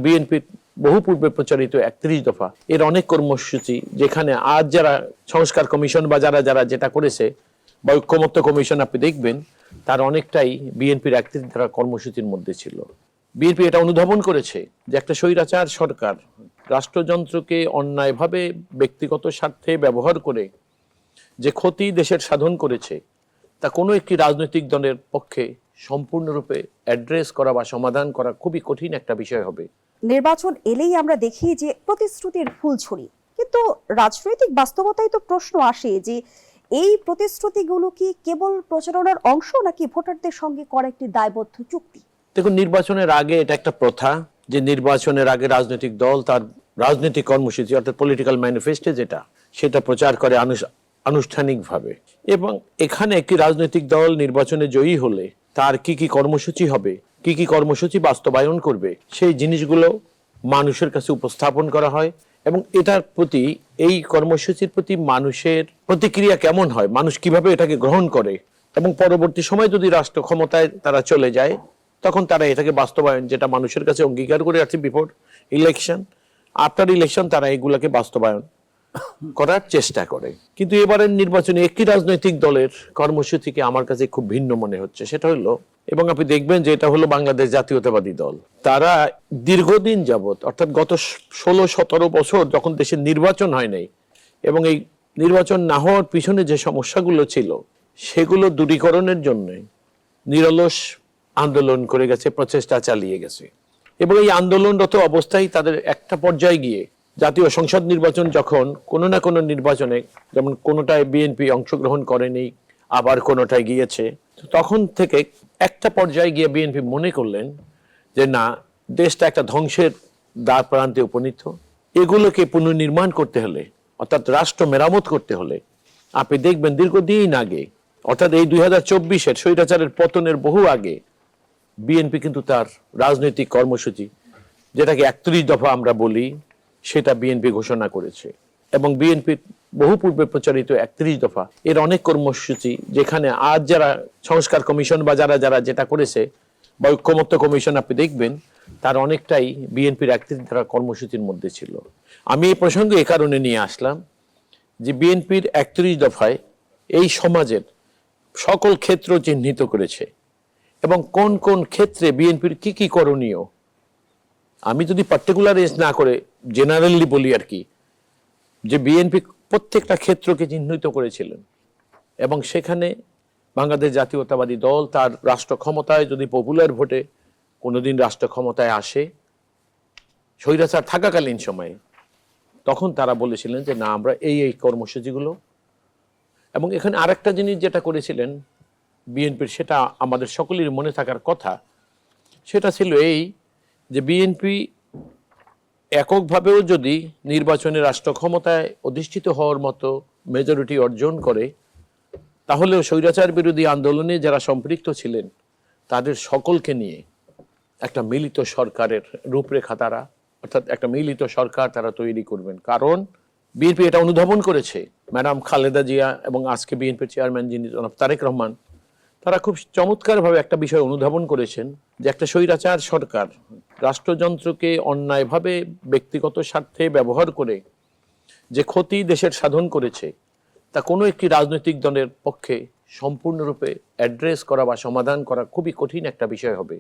বিএনপির বহু পূর্বে প্রচারিত ৩১ দফা এর অনেক কর্মসূচি, যেখানে আজ যারা সংস্কার কমিশন বা যারা যারা যেটা করেছে বা ঐক্যমত্য কমিশন আপনি দেখবেন, তার অনেকটাই বিএনপির ৩১ দফা কর্মসূচির মধ্যে ছিল। বিএনপি এটা অনুধাবন করেছে যে একটা স্বৈরাচার সরকার রাষ্ট্রযন্ত্রকে অন্যায়ভাবে ব্যক্তিগত স্বার্থে ব্যবহার করে যে ক্ষতি দেশের সাধন করেছে, তা কোনো একটি রাজনৈতিক দলের পক্ষে সম্পূর্ণরূপে অ্যাড্রেস করা বা সমাধান করা খুবই কঠিন একটা বিষয় হবে। নির্বাচন এলেই আমরা দেখি যে প্রতিশ্রুতির ফুলঝুরি, কিন্তু রাজনৈতিক বাস্তবতায় তো প্রশ্ন আসে যে এই প্রতিশ্রুতিগুলো কি কেবল প্রচারণার অংশ নাকি ভোটারদের সঙ্গে করা একটি দায়বদ্ধ চুক্তি? দেখুন, নির্বাচনের আগে এটা একটা প্রথা যে নির্বাচনের আগে রাজনৈতিক দল তার রাজনৈতিক কর্মসূচি অর্থাৎ পলিটিক্যাল ম্যানিফেস্টো সেটা প্রচার করে আনুষ্ঠানিকভাবে, এবং এখানে একটি রাজনৈতিক দল নির্বাচনে জয়ী হলে তার কি কি কর্মসূচি হবে, কি কি কর্মসূচি বাস্তবায়ন করবে, সেই জিনিসগুলো মানুষের কাছে উপস্থাপন করা হয়। এবং এটার প্রতি, এই কর্মসূচির প্রতি মানুষের প্রতিক্রিয়া কেমন হয়, মানুষ কিভাবে এটাকে গ্রহণ করে, এবং পরবর্তী সময় যদি রাষ্ট্র ক্ষমতায় তারা চলে যায় তখন তারা এটাকে বাস্তবায়ন, যেটা মানুষের কাছে অঙ্গীকার করে আছে বিফোর ইলেকশন, আফটার ইলেকশন তারা এগুলাকে বাস্তবায়ন করার চেষ্টা করে। কিন্তু এবারের নির্বাচনে একটি রাজনৈতিক দলের কর্মসূচিকে আমার কাছে খুব ভিন্ন মনে হচ্ছে। সেটা হলো, এবং আপনি দেখবেন যে এটা হলো বাংলাদেশ জাতীয়তাবাদী দল। তারা দীর্ঘদিন যাবত, অর্থাৎ গত ১৬-১৭ বছর যখন দেশের নির্বাচন হয় নাই, এবং এই নির্বাচন না হওয়ার পিছনে যে সমস্যাগুলো ছিল সেগুলো দূরীকরণের জন্য নিরলস আন্দোলন করে গেছে, প্রচেষ্টা চালিয়ে গেছে। এবং এই আন্দোলনরত অবস্থায় তাদের একটা পর্যায়ে গিয়ে জাতীয় সংসদ নির্বাচন যখন কোনো না কোনো নির্বাচনে, যেমন কোনোটায় বিএনপি অংশগ্রহণ করেনি, আবার কোনোটায় গিয়েছে, তখন থেকে একটা পর্যায়ে গিয়ে বিএনপি মনে করলেন যে না, দেশটা একটা ধ্বংসের দ্বার প্রান্তে উপনীত, এগুলোকে পুনর্নির্মাণ করতে হলে, অর্থাৎ রাষ্ট্র মেরামত করতে হলে, আপনি দেখবেন দীর্ঘদিন আগে, অর্থাৎ এই ২০২৪-এর স্বৈরাচারের পতনের বহু আগে বিএনপি কিন্তু তার রাজনৈতিক কর্মসূচি, যেটাকে ৩১ দফা আমরা বলি, সেটা বিএনপি ঘোষণা করেছে। এবং বিএনপির বহু পূর্বে প্রচারিত ৩১ দফা এর অনেক কর্মসূচি, যেখানে আজ যারা সংস্কার কমিশন বা যারা যারা যেটা করেছে বা ঐক্যমত্য কমিশন আপনি দেখবেন, তার অনেকটাই বিএনপির ৩১ দফা কর্মসূচির মধ্যে ছিল। আমি এই প্রসঙ্গে এ কারণে নিয়ে আসলাম যে বিএনপির ৩১ দফায় এই সমাজের সকল ক্ষেত্র চিহ্নিত করেছে, এবং কোন কোন ক্ষেত্রে বিএনপির কি কি করণীয়। আমি যদি পার্টিকুলারাইজ না করে জেনারেলি বলি আর কি, যে বিএনপি প্রত্যেকটা ক্ষেত্রকে চিহ্নিত করেছিলেন, এবং সেখানে বাংলাদেশ জাতীয়তাবাদী দল তার রাষ্ট্র ক্ষমতায় যদি পপুলার ভোটে কোনোদিন রাষ্ট্র ক্ষমতায় আসে স্বৈরাচার থাকাকালীন সময়ে, তখন তারা বলেছিলেন যে না, আমরা এই এই কর্মসূচিগুলো। এবং এখানে আরেকটা জিনিস যেটা করেছিলেন বিএনপির, সেটা আমাদের সকলের মনে থাকার কথা, সেটা ছিল এই যে বিএনপি এককভাবেও যদি নির্বাচনে রাষ্ট্র ক্ষমতায় অধিষ্ঠিত হওয়ার মতো মেজরিটি অর্জন করে, তাহলেও স্বৈরাচার বিরোধী আন্দোলনে যারা সম্পৃক্ত ছিলেন তাদের সকলকে নিয়ে একটা মিলিত সরকারের রূপরেখা তারা, অর্থাৎ একটা মিলিত সরকার তারা তৈরি করবেন। কারণ বিএনপি এটা অনুধাবন করেছে, ম্যাডাম খালেদা জিয়া এবং আজকে বিএনপির চেয়ারম্যান যিনি জনাব তারেক রহমান, তারা খুব চমৎকারভাবে একটা বিষয় অনুধাবন করেছেন যে একটা স্বৈরাচার সরকার রাষ্ট্রযন্ত্রকে অন্যায়ভাবে ব্যক্তিগত স্বার্থে ব্যবহার করে যে ক্ষতি দেশের সাধন করেছে, তা কোনো একটি রাজনৈতিক দলের পক্ষে সম্পূর্ণরূপে অ্যাড্রেস করা বা সমাধান করা খুবই কঠিন একটা বিষয় হবে।